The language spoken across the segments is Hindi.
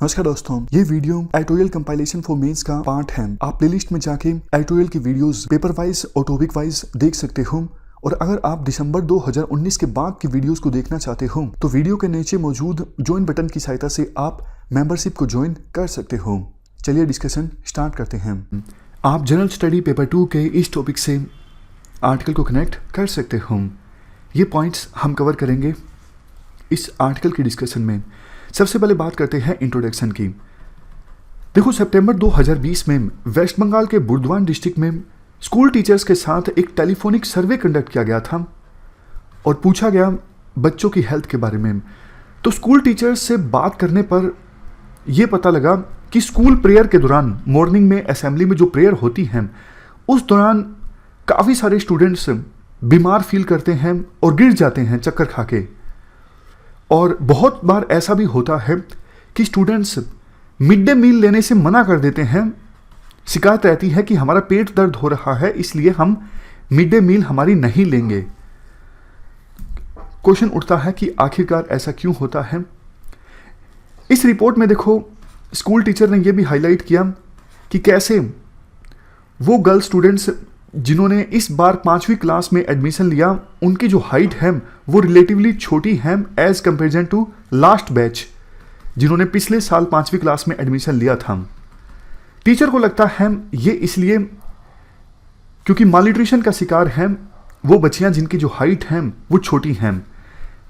नमस्कार दोस्तों, ये video editorial compilation for mains का पार्ट है। आप प्लेलिस्ट में जाके एडिटोरियल की वीडियोस पेपर वाइज और टॉपिक वाइज देख सकते हो। और अगर आप दिसंबर 2019 के बाद की वीडियोस को देखना चाहते हो तो वीडियो के नीचे मौजूद ज्वाइन बटन की सहायता से आप मेंबरशिप को ज्वाइन कर सकते हो। चलिए डिस्कशन स्टार्ट करते हैं। आप जनरल स्टडी पेपर 2 के इस टॉपिक से आर्टिकल को कनेक्ट कर सकते हो। ये पॉइंट्स हम कवर करेंगे इस आर्टिकल की डिस्कशन में। सबसे पहले बात करते हैं इंट्रोडक्शन की। देखो, सितंबर 2020 में वेस्ट बंगाल के बुर्दवान डिस्ट्रिक्ट में स्कूल टीचर्स के साथ एक टेलीफोनिक सर्वे कंडक्ट किया गया था और पूछा गया बच्चों की हेल्थ के बारे में। तो स्कूल टीचर्स से बात करने पर यह पता लगा कि स्कूल प्रेयर के दौरान, मॉर्निंग में असेंबली में जो प्रेयर होती है उस दौरान काफ़ी सारे स्टूडेंट्स बीमार फील करते हैं और गिर जाते हैं चक्कर खा के। और बहुत बार ऐसा भी होता है कि स्टूडेंट्स मिड डे मील लेने से मना कर देते हैं। शिकायत रहती है कि हमारा पेट दर्द हो रहा है, इसलिए हम मिड डे मील हमारी नहीं लेंगे। क्वेश्चन उठता है कि आखिरकार ऐसा क्यों होता है। इस रिपोर्ट में देखो, स्कूल टीचर ने यह भी हाईलाइट किया कि कैसे वो गर्ल स्टूडेंट्स जिन्होंने इस बार 5वीं क्लास में एडमिशन लिया, उनकी जो हाइट है वो रिलेटिवली छोटी है as comparison to last batch जिन्होंने पिछले साल 5वीं क्लास में एडमिशन लिया था। टीचर को लगता है ये इसलिए क्योंकि मालन्यूट्रिशन का शिकार है वो बच्चियां जिनकी जो हाइट है वो छोटी हैं।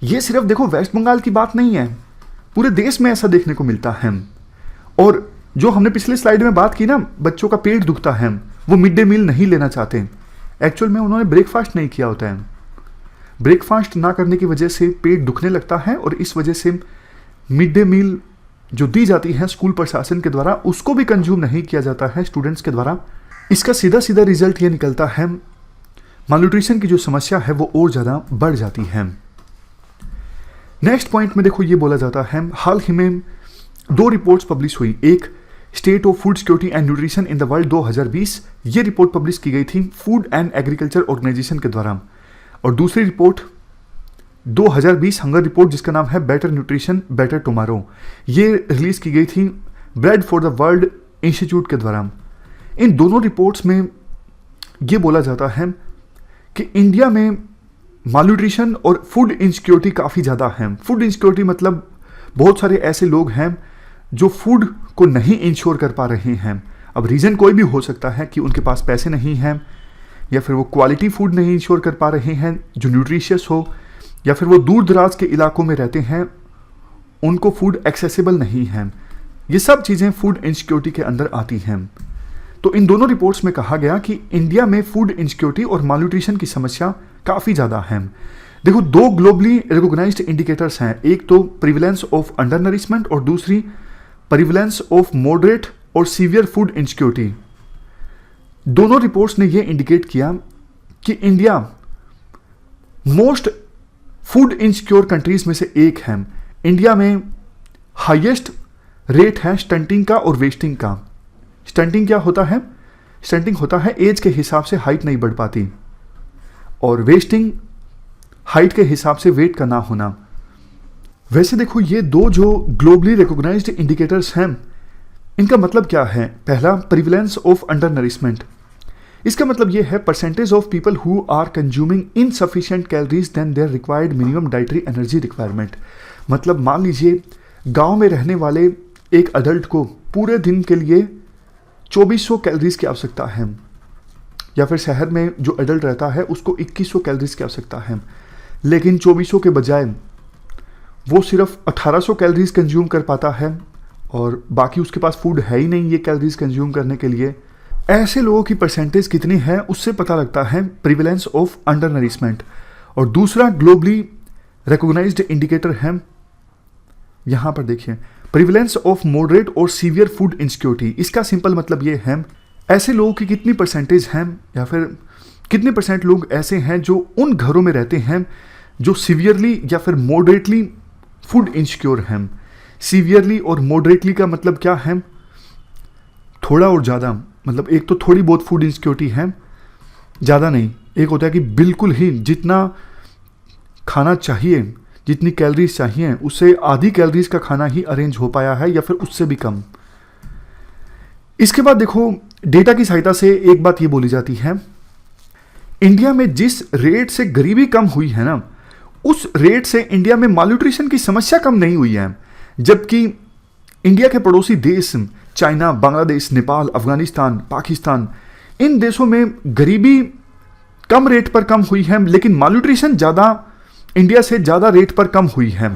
ये सिर्फ देखो वेस्ट बंगाल की बात नहीं है, पूरे देश में ऐसा देखने को मिलता है। और जो हमने पिछले स्लाइड में बात की ना, बच्चों का पेट दुखता है, वो मिड डे मील नहीं लेना चाहते। एक्चुअल में उन्होंने ब्रेकफास्ट नहीं किया होता है। ब्रेकफास्ट ना करने की वजह से पेट दुखने लगता है और इस वजह से मिड डे मील जो दी जाती है स्कूल प्रशासन के द्वारा उसको भी कंज्यूम नहीं किया जाता है स्टूडेंट्स के द्वारा। इसका सीधा सीधा रिजल्ट ये निकलता है, मालन्यूट्रिशन की जो समस्या है वो और ज़्यादा बढ़ जाती है। नेक्स्ट पॉइंट में देखो, ये बोला जाता है हाल ही में 2 रिपोर्ट्स पब्लिश हुई। एक state of food security and nutrition in the world 2020, ये रिपोर्ट पब्लिश की गई थी फूड एंड एग्रीकल्चर ऑर्गेनाइजेशन के द्वारा। और दूसरी रिपोर्ट 2020 हंगर रिपोर्ट जिसका नाम है बेटर न्यूट्रिशन बेटर टुमारो, ये रिलीज की गई थी bread for the world institute के द्वारा। इन दोनों रिपोर्ट्स में ये बोला जाता है कि इंडिया में मालन्यूट्रिशन और फूड इनसिक्योरिटी काफ़ी ज़्यादा है। फूड इनसिक्योरिटी मतलब बहुत सारे ऐसे लोग हैं जो फूड को नहीं इंश्योर कर पा रहे हैं। अब रीज़न कोई भी हो सकता है कि उनके पास पैसे नहीं हैं, या फिर वो क्वालिटी फूड नहीं इंश्योर कर पा रहे हैं जो न्यूट्रिशियस हो, या फिर वो दूर दराज के इलाकों में रहते हैं, उनको फूड एक्सेसिबल नहीं है। ये सब चीज़ें फूड इनसिक्योरिटी के अंदर आती हैं। तो इन दोनों रिपोर्ट्स में कहा गया कि इंडिया में फूड इनसिक्योरिटी और मालन्यूट्रिशन की समस्या काफ़ी ज़्यादा है। देखो, 2 ग्लोबली रिकॉग्नाइज्ड इंडिकेटर्स हैं, एक तो प्रिविलेंस ऑफ अंडर नरिशमेंट और दूसरी प्रिविलेंस ऑफ मॉडरेट और सीवियर फूड इनसिक्योरिटी। दोनों रिपोर्ट्स ने यह इंडिकेट किया कि India most food insecure countries में से एक है। इंडिया में हाईएस्ट रेट है स्टंटिंग का और वेस्टिंग का। स्टंटिंग क्या होता है? स्टंटिंग होता है एज के हिसाब से हाइट नहीं बढ़ पाती, और वेस्टिंग हाइट के हिसाब से वेट का ना होना। वैसे देखो, ये 2 जो ग्लोबली रिकॉग्नाइज्ड इंडिकेटर्स हैं, इनका मतलब क्या है? पहला, प्रिविलेंस ऑफ अंडर नरिशमेंट। इसका मतलब ये है percentage of people who are consuming insufficient calories than their required minimum dietary energy requirement. मतलब मान लीजिए गांव में रहने वाले एक अडल्ट को पूरे दिन के लिए 2400 कैलोरीज की आवश्यकता है, या फिर शहर में जो अडल्ट रहता है उसको 2100 कैलोरीज की आवश्यकता है, लेकिन 2400 के बजाय वो सिर्फ 1800 कैलोरीज कंज्यूम कर पाता है और बाकी उसके पास फूड है ही नहीं ये कैलोरीज कंज्यूम करने के लिए। ऐसे लोगों की परसेंटेज कितनी है उससे पता लगता है प्रिविलेंस ऑफ अंडर नरिशमेंट। और दूसरा ग्लोबली रिकॉग्नाइज्ड इंडिकेटर है, यहाँ पर देखिए, प्रिविलेंस ऑफ मॉडरेट और सीवियर फूड इनसिक्योरिटी। इसका सिंपल मतलब ये है ऐसे लोगों की कितनी परसेंटेज हैं, या फिर कितने % लोग ऐसे हैं जो उन घरों में रहते हैं जो सीवियरली या फिर मॉडरेटली फूड इनसिक्योर हैं। सीवियरली और मॉडरेटली का मतलब क्या है? थोड़ा और ज़्यादा। मतलब एक तो थोड़ी बहुत फूड इनसिक्योरिटी है, ज़्यादा नहीं। एक होता है कि बिल्कुल ही जितना खाना चाहिए जितनी कैलोरीज चाहिए उससे आधी कैलोरीज का खाना ही अरेंज हो पाया है या फिर उससे भी कम। इसके बाद देखो डेटा की सहायता से एक बात ये बोली जाती है, इंडिया में जिस रेट से गरीबी कम हुई है ना, उस रेट से इंडिया में मालन्यूट्रिशन की समस्या कम नहीं हुई है। जबकि इंडिया के पड़ोसी देश चाइना, बांग्लादेश, नेपाल, अफगानिस्तान, पाकिस्तान, इन देशों में गरीबी कम रेट पर कम हुई है, लेकिन मालन्यूट्रिशन ज़्यादा इंडिया से ज़्यादा रेट पर कम हुई है।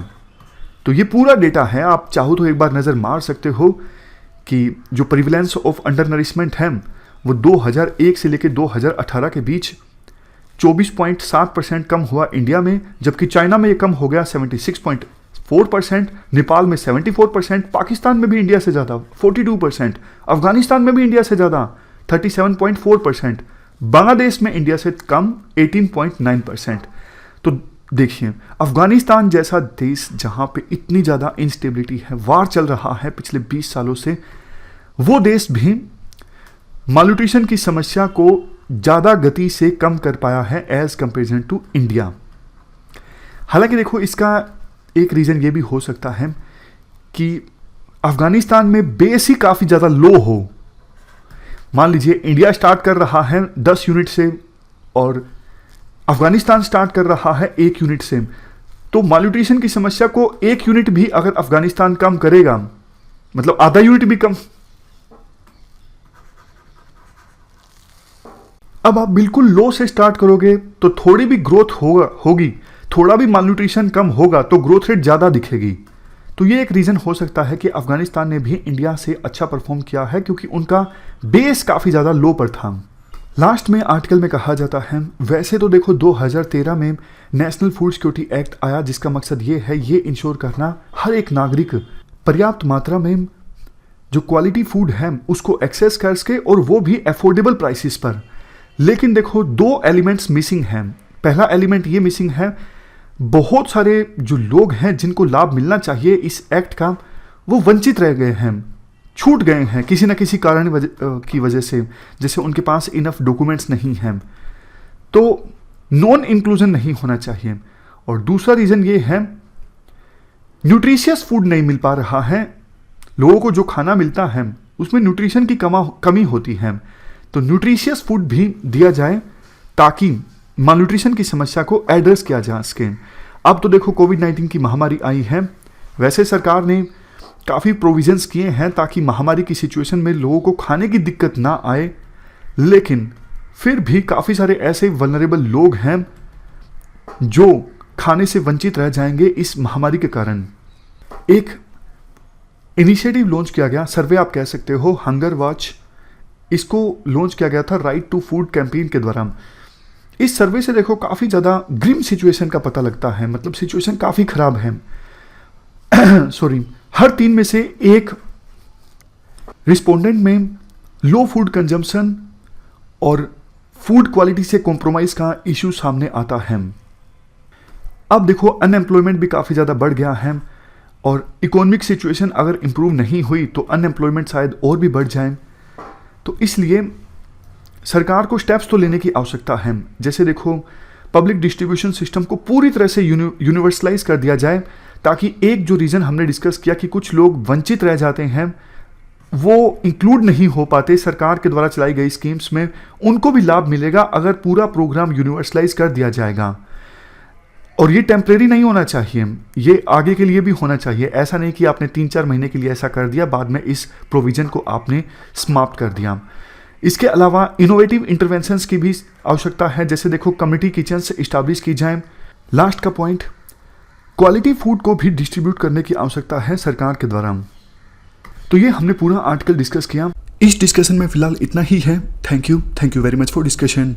तो ये पूरा डेटा है, आप चाहो तो एक बार नज़र मार सकते हो कि जो प्रिविलेंस ऑफ अंडर नरिशमेंट है वो 2001 से लेकर 2018 के बीच 24.7% कम हुआ इंडिया में, जबकि चाइना में ये कम हो गया 76.4%, नेपाल में 74%, पाकिस्तान में भी इंडिया से ज़्यादा 42%, अफगानिस्तान में भी इंडिया से ज़्यादा 37.4%, बांग्लादेश में इंडिया से कम 18.9%। तो देखिए अफगानिस्तान जैसा देश जहाँ पे इतनी ज़्यादा इंस्टेबिलिटी है, वार चल रहा है पिछले 20 सालों से, वो देश भी मालन्यूट्रिशन की समस्या को ज़्यादा गति से कम कर पाया है एज कंपेरिजन टू इंडिया। हालांकि देखो इसका एक रीज़न ये भी हो सकता है कि अफगानिस्तान में बेस ही काफ़ी ज़्यादा लो हो। मान लीजिए इंडिया स्टार्ट कर रहा है 10 यूनिट से और अफगानिस्तान स्टार्ट कर रहा है 1 यूनिट से, तो मालन्यूट्रिशन की समस्या को 1 यूनिट भी अगर अफगानिस्तान कम करेगा, मतलब आधा यूनिट भी कम, अब आप बिल्कुल लो से स्टार्ट करोगे तो थोड़ी भी ग्रोथ होगी, थोड़ा भी मालन्यूट्रिशन कम होगा तो ग्रोथ रेट ज़्यादा दिखेगी। तो ये एक रीज़न हो सकता है कि अफगानिस्तान ने भी इंडिया से अच्छा परफॉर्म किया है, क्योंकि उनका बेस काफ़ी ज़्यादा लो पर था। लास्ट में आर्टिकल में कहा जाता है, वैसे तो देखो 2013 में नेशनल फूड सिक्योरिटी एक्ट आया, जिसका मकसद ये है, ये इंश्योर करना हर एक नागरिक पर्याप्त मात्रा में जो क्वालिटी फूड है उसको एक्सेस कर सके, और वो भी अफोर्डेबल प्राइसेस पर। लेकिन देखो 2 एलिमेंट्स मिसिंग हैं। पहला एलिमेंट ये मिसिंग है, बहुत सारे जो लोग हैं जिनको लाभ मिलना चाहिए इस एक्ट का, वो वंचित रह गए हैं, छूट गए हैं किसी न किसी कारण की वजह से, जैसे उनके पास इनफ डॉक्यूमेंट्स नहीं हैं, तो नॉन इंक्लूजन नहीं होना चाहिए। और दूसरा रीज़न ये है, न्यूट्रिशियस फूड नहीं मिल पा रहा है, लोगों को जो खाना मिलता है उसमें न्यूट्रिशन की कमी होती है। तो न्यूट्रिशियस फूड भी दिया जाए ताकि मालन्यूट्रिशन की समस्या को एड्रेस किया जा सके। अब तो देखो कोविड-19 की महामारी आई है, वैसे सरकार ने काफ़ी प्रोविजंस किए हैं ताकि महामारी की सिचुएशन में लोगों को खाने की दिक्कत ना आए, लेकिन फिर भी काफ़ी सारे ऐसे वल्नरेबल लोग हैं जो खाने से वंचित रह जाएंगे इस महामारी के कारण। एक इनिशिएटिव लॉन्च किया गया, सर्वे आप कह सकते हो, हंगर वॉच, इसको लॉन्च किया गया था राइट टू फूड कैंपेन के द्वारा। इस सर्वे से देखो काफ़ी ज़्यादा ग्रिम सिचुएशन का पता लगता है, मतलब सिचुएशन काफ़ी ख़राब है। सॉरी, हर 3 में से एक रिस्पोंडेंट में लो फूड कंजम्पशन और फूड क्वालिटी से कॉम्प्रोमाइज़ का इश्यू सामने आता है। अब देखो अनएम्प्लॉयमेंट भी काफ़ी ज़्यादा बढ़ गया है, और इकोनॉमिक सिचुएशन अगर इम्प्रूव नहीं हुई तो अनएम्प्लॉयमेंट शायद और भी बढ़ जाए। तो इसलिए सरकार को स्टेप्स तो लेने की आवश्यकता है। जैसे देखो पब्लिक डिस्ट्रीब्यूशन सिस्टम को पूरी तरह से यूनिवर्सलाइज कर दिया जाए, ताकि एक जो रीज़न हमने डिस्कस किया कि कुछ लोग वंचित रह जाते हैं, वो इंक्लूड नहीं हो पाते सरकार के द्वारा चलाई गई स्कीम्स में, उनको भी लाभ मिलेगा अगर पूरा प्रोग्राम यूनिवर्सलाइज कर दिया जाएगा। और ये टेम्परेरी नहीं होना चाहिए, ये आगे के लिए भी होना चाहिए। ऐसा नहीं कि आपने 3-4 महीने के लिए ऐसा कर दिया, बाद में इस प्रोविज़न को आपने समाप्त कर दिया। इसके अलावा इनोवेटिव इंटरवेंशंस की भी आवश्यकता है, जैसे देखो कम्युनिटी किचन्स इस्टेब्लिश की जाएं। लास्ट का पॉइंट, क्वालिटी फूड को भी डिस्ट्रीब्यूट करने की आवश्यकता है सरकार के द्वारा। तो ये हमने पूरा आर्टिकल डिस्कस किया। इस डिस्कशन में फिलहाल इतना ही है। Thank you very much for discussion.